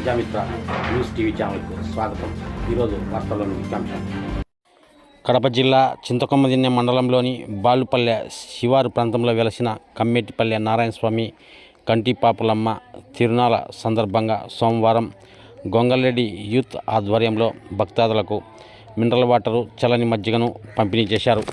Prajamitra news TV ఛానల్కు స్వాగతం. ఈరోజు వార్తల్లోని ముఖ్యాంశాలు. కడప జిల్లా చింతకొమ్మదిన్నె మండలంలోని బాలుపల్లె శివారు ప్రాంతంలో వెలసిన కమ్మేటిపల్లె నారాయణస్వామి కంటిపాపులమ్మ తిరునాళ సందర్భంగా సోమవారం గొంగళరెడ్డి యూత్ ఆధ్వర్యంలో భక్తాదులకు మినరల్ వాటరు, చల్లని మజ్జిగను పంపిణీ చేశారు.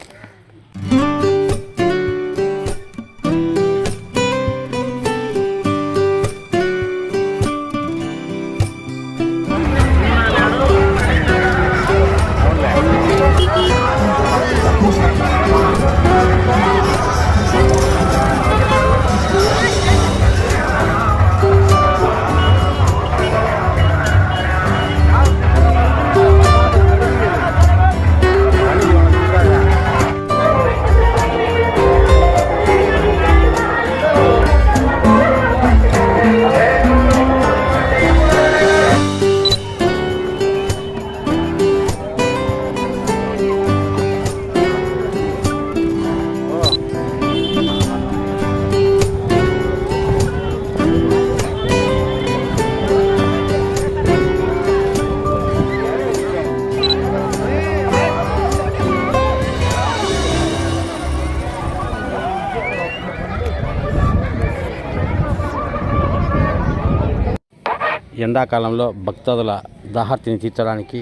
ఎండాకాలంలో భక్తాదుల దాహార్తిని తీర్చడానికి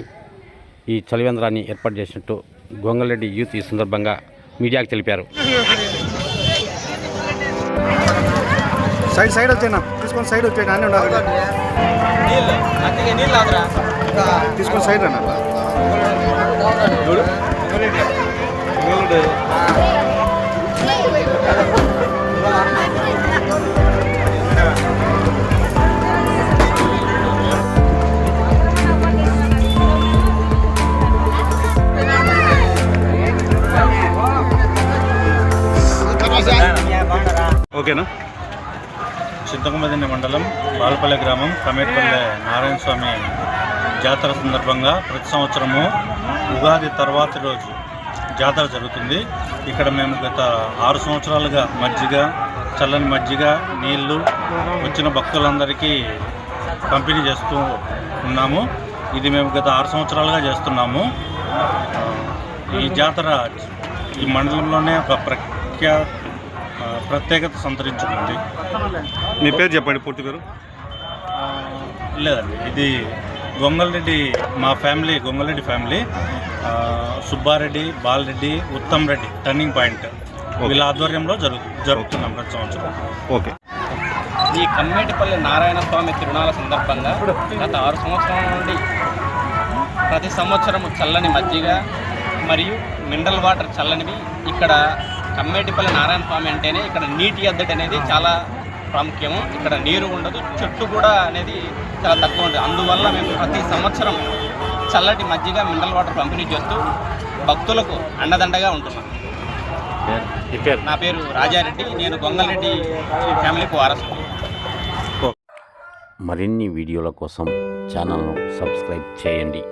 ఈ చలివేంద్రాన్ని ఏర్పాటు చేసినట్టు గొంగళరెడ్డి యూత్ ఈ సందర్భంగా మీడియాకు తెలిపారు. సైడ్ వచ్చేనా తీసుకొని సైడ్ వచ్చేనా అని తీసుకొని సైడ్ అన్న ఓకేనా. చింతకొమ్మదిన్నె మండలం బాలుపల్లె గ్రామం కమ్మేటిపల్లె నారాయణస్వామి జాతర సందర్భంగా ప్రతి సంవత్సరము ఉగాది తర్వాతి రోజు జాతర జరుగుతుంది. ఇక్కడ మేము గత 6 సంవత్సరాలుగా మజ్జిగ, చల్లని మజ్జిగ, నీళ్లు వచ్చిన భక్తులందరికీ పంపిణీ చేస్తూ ఉన్నాము. ఇది మేము గత 6 సంవత్సరాలుగా చేస్తున్నాము. ఈ జాతర ఈ మండలంలోనే ఒక ప్రత్యేకత సంతరించుకుంది. మీ పేరు చెప్పండి, పూర్తి పేరు. లేదండి, ఇది గొంగళరెడ్డి, మా family Gongalareddy family. Subbareddy, Balareddy, Uttam Reddy turning point వీళ్ళ ఆధ్వర్యంలో జరుగుతున్నాం ప్రతి సంవత్సరం. ఓకే. ఈ కమ్మేటిపల్లి నారాయణస్వామి తిరునాళ సందర్భంగా గత 6 సంవత్సరాల నుండి ప్రతి సంవత్సరం చల్లని మజ్జిగ మరియు మినరల్ వాటర్ చల్లనివి. ఇక్కడ కమ్మేటిపల్లి నారాయణస్వామి అంటేనే ఇక్కడ నీటి ఎద్దడి అనేది చాలా ప్రాముఖ్యము. ఇక్కడ నీరు ఉండదు, చెట్టు కూడా అనేది చాలా తక్కువ ఉంటుంది. అందువల్ల మేము ప్రతి సంవత్సరం చల్లటి మజ్జిగ, మినరల్ వాటర్ పంపిణీ చేస్తూ భక్తులకు అండదండగా ఉంటున్నాం. నా పేరు రాజారెడ్డి, నేను గొంగళరెడ్డి ఫ్యామిలీకి వారసు. మరిన్ని వీడియోల కోసం ఛానల్ను సబ్స్క్రైబ్ చేయండి.